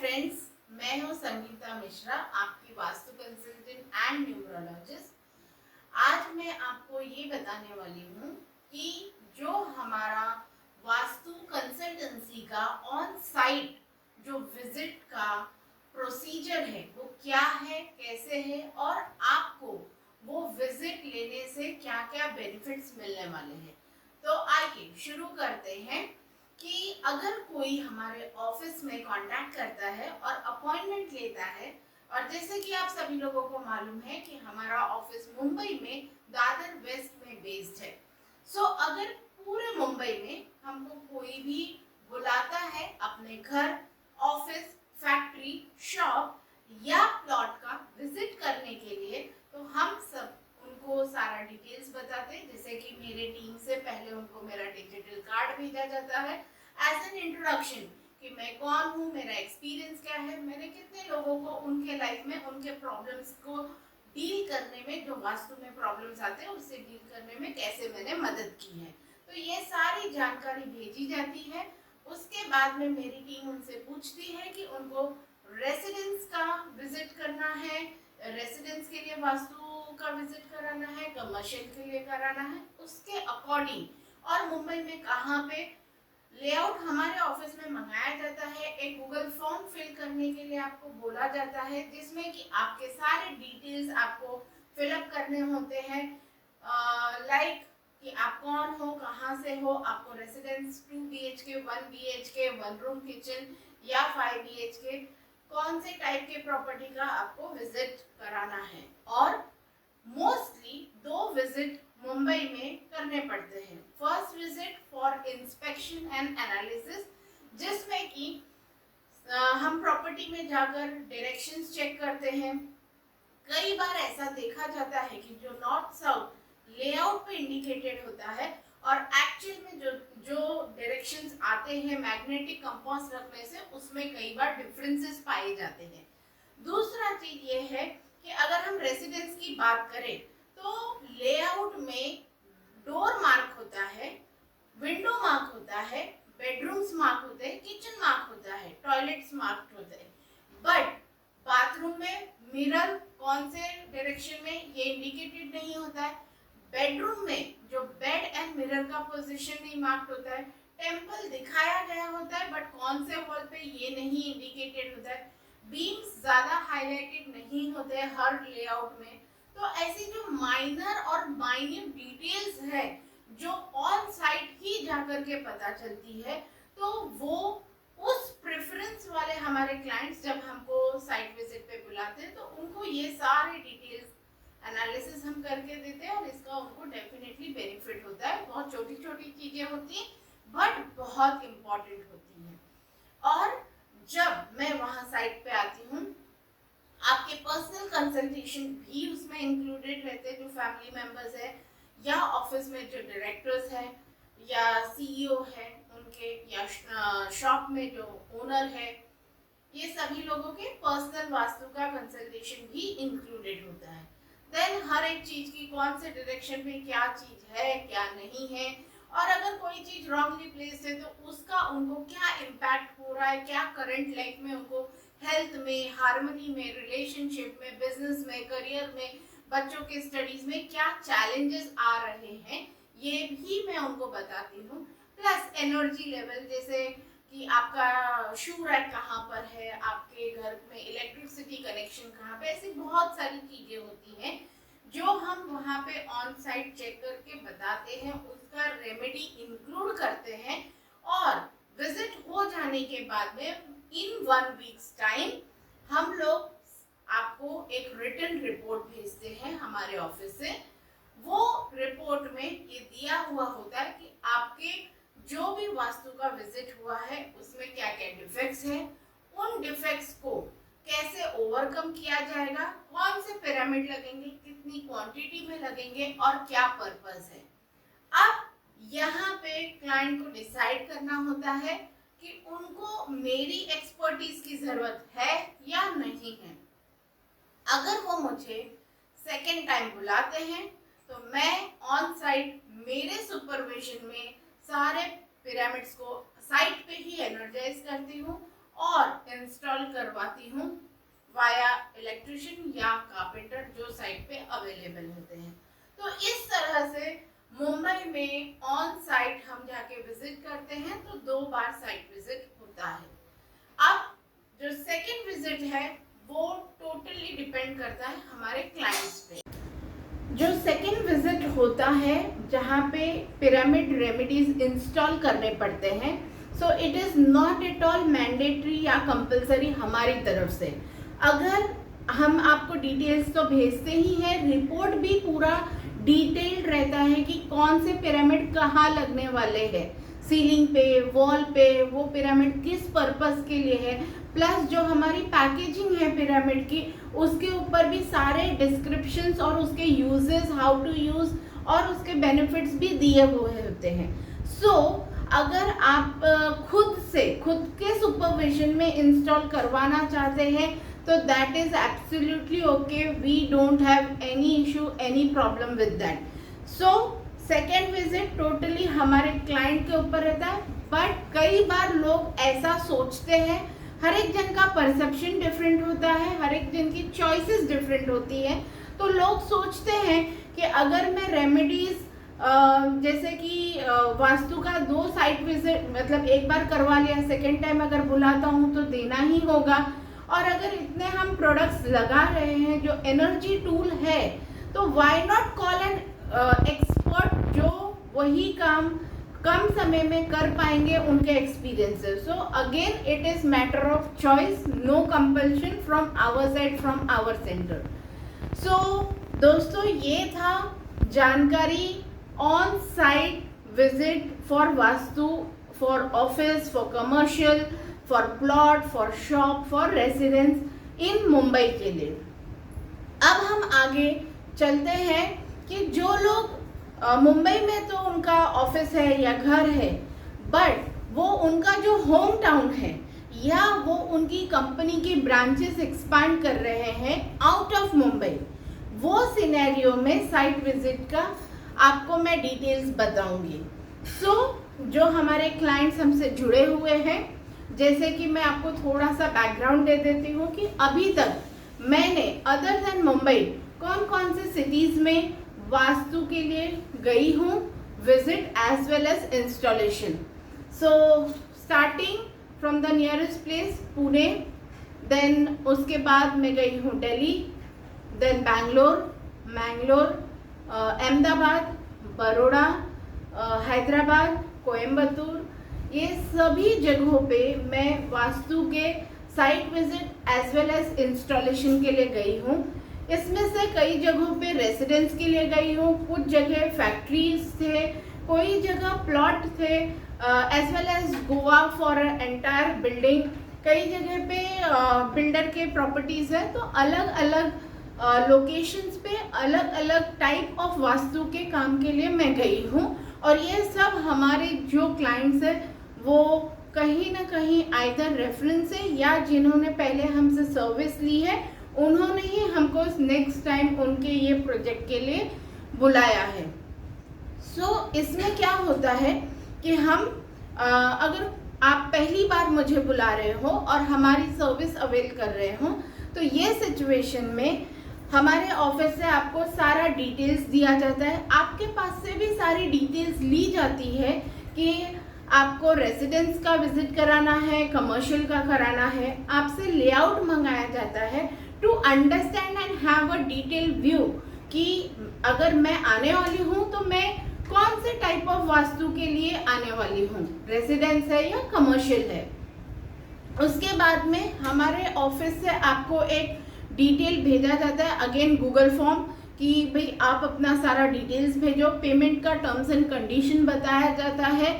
Friends, मैं हूं संगीता मिश्रा, आपकी वास्तु कंसल्टेंट एंड न्यूमरोलॉजिस्ट। आज मैं आपको ये बताने वाली हूँ कि जो हमारा वास्तु कंसल्टेंसी का ऑन साइट जो विजिट का प्रोसीजर है वो क्या है, कैसे है और आपको वो विजिट लेने से क्या क्या बेनिफिट्स मिलने वाले हैं। तो आइए शुरू करते हैं कि अगर कोई हमारे ऑफिस में कांटेक्ट करता है और अपॉइंटमेंट लेता है, और जैसे कि आप सभी लोगों को मालूम है कि हमारा ऑफिस मुंबई में दादर वेस्ट में बेस्ड है। सो अगर पूरे मुंबई में हमको कोई भी बुलाता है अपने घर, ऑफिस, फैक्ट्री, शॉप या प्लॉट का विजिट करने के लिए, तो हम सब उनको सारा डिटेल्स बताते हैं। जैसे कि मेरे टीम से पहले उनको मेरा डिजिटल कार्ड भेजा जाता है एज एन इंट्रोडक्शन कि मैं कौन हूँ, मेरा एक्सपीरियंस क्या है, मैंने कितने लोगों को उनके लाइफ में उनके प्रॉब्लम्स को डील करने में, जो वास्तु में प्रॉब्लम्स आते हैं उससे डील करने में कैसे मैंने मदद की है। तो ये सारी जानकारी भेजी जाती है। उसके बाद में मेरी टीम उनसे पूछती है कि उनको रेसिडेंस का विजिट करना है, रेसिडेंस के लिए वास्तु का विजिट कराना है, कमर्शियल के लिए कराना है, उसके अकॉर्डिंग और मुंबई में कहाँ पे लेआउट हमारे ऑफिस में मंगाया जाता है। एक गूगल फॉर्म फिल करने के लिए आपको बोला जाता है, जिसमें कि आपके सारे डिटेल्स आपको फिलअप करने होते हैं, लाइक कि आप कौन हो, कहाँ से हो, आपको residence 2 BHK, 1 BHK, 1 room kitchen या 5 BHK कौन से टाइप के प्रॉपर्टी का आपको विजिट कराना है। और मोस्टली 2 विजिट मुंबई में करने पड़ते हैं। First visit for inspection and analysis, जिसमें कि हम प्रॉपर्टी में जाकर डायरेक्शंस चेक करते हैं। कई बार ऐसा देखा जाता है कि जो नॉर्थ साउथ लेआउट पे इंडिकेटेड होता है और एक्चुअल में जो डायरेक्शंस आते हैं मैग्नेटिक कंपास रखने से, उसमें कई बार डिफरेंसेस पाए जाते हैं। दूसरा चीज ये है कि अगर हम रेसिडेंस की बात करें तो लेआउट में डोर मार्क होता है, विंडो मार्क होता है, बेडरूम्स मार्क होते हैं, किचन मार्क होता है, टॉयलेट्स मार्क होते हैं। बट बाथरूम में मिरर कौन से डायरेक्शन में ये इंडिकेटेड नहीं होता है। बेडरूम में जो बेड एंड मिरर का पोजीशन नहीं मार्क होता है। टेम्पल दिखाया गया होता है बट कौन से वॉल पे ये नहीं इंडिकेटेड होता है। बीम्स ज्यादा हाईलाइटेड नहीं होते हैं हर लेआउट में। तो ऐसी जो माइनर और माइन्यूट डिटेल्स है जो ऑन साइट ही जाकर के पता चलती है, तो वो उस प्रेफरेंस वाले हमारे क्लाइंट्स जब हमको साइट विजिट पे बुलाते हैं तो उनको ये सारे डिटेल्स एनालिसिस हम करके देते हैं और इसका उनको डेफिनेटली बेनिफिट होता है। बहुत छोटी छोटी चीजें होती हैं बट बहुत इम्पोर्टेंट होती हैं। और जब मैं वहां साइट पे आती हूँ, आपके पर्सनल कंसल्टेशन भी उसमें इंक्लूडेड रहते हैं। जो फैमिली मेंबर्स है या ऑफिस में जो डायरेक्टर्स है या CEO है उनके, या शॉप में जो ओनर है, ये सभी लोगों के पर्सनल वास्तु का कंसल्टेशन भी इंक्लूडेड होता है। देन हर एक चीज की कौन से डायरेक्शन में क्या चीज है, क्या नहीं है, और अगर कोई चीज रॉन्गली प्लेस्ड है तो उसका उनको क्या इम्पैक्ट हो रहा है, क्या करंट लाइफ में उनको हेल्थ में, हार्मनी में, रिलेशनशिप में, बिजनेस में, करियर में, बच्चों के स्टडीज में क्या चैलेंजेस आ रहे हैं, ये भी मैं उनको बताती हूँ। प्लस एनर्जी लेवल, जैसे कि आपका शू रैक कहाँ पर है, आपके घर में इलेक्ट्रिसिटी कनेक्शन कहाँ पे, ऐसी बहुत सारी चीजें होती हैं जो हम वहाँ पे ऑन साइट चेक करके बताते हैं, उसका रेमेडी इंक्लूड करते हैं। और विजिट हो जाने के बाद में इन 1 वीक्स टाइम हम लोग आपको एक रिटन रिपोर्ट भेजते हैं हमारे ऑफिस से। वो रिपोर्ट में ये दिया हुआ होता है कि आपके जो भी वास्तु का विजिट हुआ है उसमें क्या क्या डिफेक्ट्स हैं, उन डिफेक्ट्स को कैसे ओवरकम किया जाएगा, कौन से पिरामिड लगेंगे, कितनी क्वांटिटी में लगेंगे और क्या पर्पस है। अब यहाँ पे क्लाइंट को डिसाइड करना होता है कि उनको मेरी एक्सपर्टीज की जरूरत है या नहीं है। अगर वो मुझे सेकेंड टाइम बुलाते हैं तो मैं ऑन साइट मेरे सुपरविजन में सारे पिरामिड्स को साइट पे ही एनर्जाइज करती हूँ और इंस्टॉल करवाती हूँ वाया इलेक्ट्रिशियन या कारपेंटर जो साइट पे अवेलेबल होते हैं। तो इस तरह से मुंबई में ऑन साइट हम जाके विजिट करते हैं, तो 2 बार साइट विजिट होता है। अब जो सेकंड विजिट है वो टोटली डिपेंड करता है हमारे क्लाइंट्स पे। जो सेकंड विजिट होता है जहाँ पे पिरामिड रेमेडीज इंस्टॉल करने पड़ते हैं, so it is not at all mandatory या कंपलसरी हमारी तरफ से। अगर हम आपको डिटेल्स तो भेजते ही हैं, रिपोर्ट भी पूरा डिटेल्ड रहता है कि कौन से पिरामिड कहाँ लगने वाले हैं, सीलिंग पे, वॉल पे, वो पिरामिड किस पर्पस के लिए है, प्लस जो हमारी पैकेजिंग है पिरामिड की उसके ऊपर भी सारे डिस्क्रिप्शंस और उसके यूजेस, हाउ टू यूज और उसके बेनिफिट्स भी दिए हुए होते हैं। सो अगर आप खुद के सुपरविजन में इंस्टॉल करवाना चाहते हैं तो that is absolutely okay, we don't have any issue, any problem with that. So second visit totally हमारे क्लाइंट के ऊपर रहता है। बट कई बार लोग ऐसा सोचते हैं, हर एक जन का परसेप्शन डिफरेंट होता है, हर एक जन की चॉइसेस डिफरेंट होती है। तो लोग सोचते हैं कि अगर मैं रेमेडीज जैसे कि वास्तु का 2 साइट विजिट मतलब एक बार करवा लिया, सेकेंड टाइम अगर बुलाता हूँ तो देना ही होगा। और अगर इतने हम प्रोडक्ट्स लगा रहे हैं जो एनर्जी टूल है, तो why not call an expert जो वही काम कम समय में कर पाएंगे, उनके experiences. So again it is matter of choice, no compulsion from our side, from our centre. सो दोस्तों, ये था जानकारी on site visit for vastu, for office, for commercial, for plot, for shop, for residence in Mumbai के लिए। अब हम आगे चलते हैं कि जो लोग मुंबई में तो उनका ऑफिस है या घर है, बट वो उनका जो होम टाउन है या वो उनकी कंपनी की ब्रांचेस एक्सपांड कर रहे हैं आउट ऑफ मुंबई, वो सिनेरियो में साइट विजिट का आपको मैं डिटेल्स बताऊंगी। सो जो हमारे क्लाइंट्स हमसे जुड़े हुए हैं, जैसे कि मैं आपको थोड़ा सा बैकग्राउंड दे देती हूँ कि अभी तक मैंने अदर देन मुंबई कौन कौन से सिटीज़ में वास्तु के लिए गई हूँ visit as well as installation. So starting from the nearest place Pune, then उसके बाद मैं गई हूँ दिल्ली, देन मैंगलोर, अहमदाबाद, बड़ौदा, हैदराबाद, कोयम्बतूर, ये सभी जगहों पे मैं वास्तु के site visit as well as installation के लिए गई हूँ। इसमें से कई जगहों पे रेसिडेंस के लिए गई हूँ, कुछ जगह फैक्ट्रीज थे, कोई जगह प्लॉट थे, as well as Goa for entire building, कई जगह पे बिल्डर के प्रॉपर्टीज़ हैं। तो अलग अलग लोकेशंस पे अलग अलग टाइप ऑफ वास्तु के काम के लिए मैं गई हूँ। और ये सब हमारे जो क्लाइंट्स हैं वो कहीं ना कहीं आइदर रेफरेंस है या जिन्होंने पहले हमसे सर्विस ली है, उन्होंने ही हमको नेक्स्ट टाइम उनके ये प्रोजेक्ट के लिए बुलाया है। सो इसमें क्या होता है कि हम अगर आप पहली बार मुझे बुला रहे हो और हमारी सर्विस अवेल कर रहे हो, तो ये सिचुएशन में हमारे ऑफिस से आपको सारा डिटेल्स दिया जाता है। आपके पास से भी सारी डिटेल्स ली जाती है कि आपको रेजिडेंस का विजिट कराना है, कमर्शियल का कराना है, आपसे लेआउट मंगाया जाता है to understand and have a detail view कि अगर मैं आने वाली हूँ तो मैं कौन से टाइप ऑफ वास्तु के लिए आने वाली हूँ, रेजिडेंस है या कमर्शियल है। उसके बाद में हमारे ऑफिस से आपको एक डिटेल भेजा जाता है, अगेन गूगल फॉर्म, कि भाई आप अपना सारा डिटेल्स भेजो। पेमेंट का टर्म्स एंड कंडीशन बताया जाता है।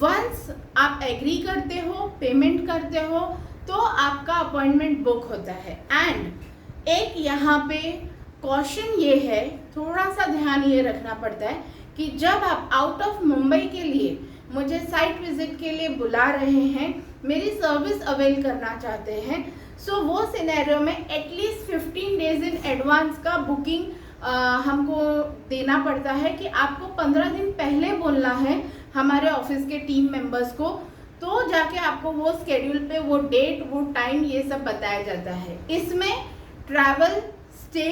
वंस आप एग्री करते हो, पेमेंट करते हो, तो आपका अपॉइंटमेंट बुक होता है। एंड एक यहाँ पे कॉशन ये है, थोड़ा सा ध्यान ये रखना पड़ता है कि जब आप आउट ऑफ मुंबई के लिए मुझे साइट विजिट के लिए बुला रहे हैं, मेरी सर्विस अवेल करना चाहते हैं, सो वो सिनेरियो में एटलीस्ट 15 डेज इन एडवांस का बुकिंग हमको देना पड़ता है कि आपको 15 दिन पहले बोलना है हमारे ऑफिस के टीम मेंबर्स को तो जाके आपको वो स्केड्यूल पे वो डेट, वो टाइम, ये सब बताया जाता है। इसमें ट्रैवल, स्टे,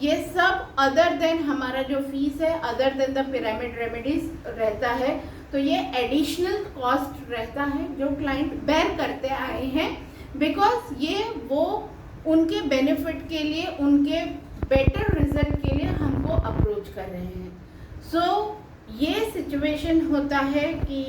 ये सब अदर देन हमारा जो फीस है, other than the pyramid remedies रहता है, तो ये एडिशनल कॉस्ट रहता है जो क्लाइंट बेयर करते आए हैं, बिकॉज ये वो उनके बेनिफिट के लिए, उनके बेटर रिजल्ट के लिए हमको अप्रोच कर रहे हैं। सो ये सिचुएशन होता है कि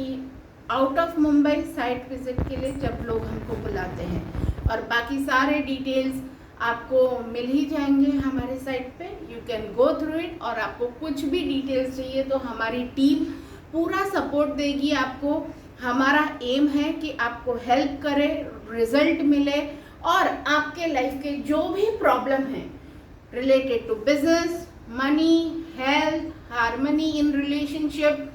out of Mumbai site visit के लिए जब लोग हमको बुलाते हैं, और बाकी सारे डिटेल्स आपको मिल ही जाएंगे हमारे साइट पे, you can go through it. और आपको कुछ भी डिटेल्स चाहिए तो हमारी टीम पूरा सपोर्ट देगी आपको। हमारा एम है कि आपको हेल्प करे, रिजल्ट मिले, और आपके लाइफ के जो भी प्रॉब्लम है related to business, money, health, harmony in relationship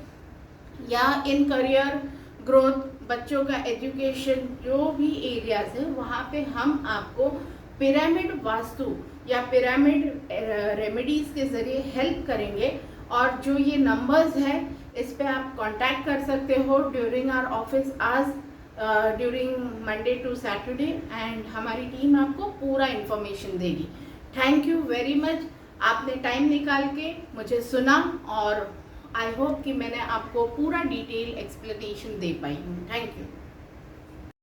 या इन करियर ग्रोथ, बच्चों का एजुकेशन, जो भी एरियाज है वहाँ पे हम आपको पिरामिड वास्तु या पिरामिड रेमेडीज के ज़रिए हेल्प करेंगे। और जो ये नंबर्स है इस पे आप कांटेक्ट कर सकते हो during our office hours, during Monday to Saturday, and हमारी टीम आपको पूरा इन्फॉर्मेशन देगी। थैंक यू वेरी मच, आपने टाइम निकाल के मुझे सुना, और आई होप कि मैंने आपको पूरा डिटेल एक्सप्लेनेशन दे पाई हूँ। Thank you.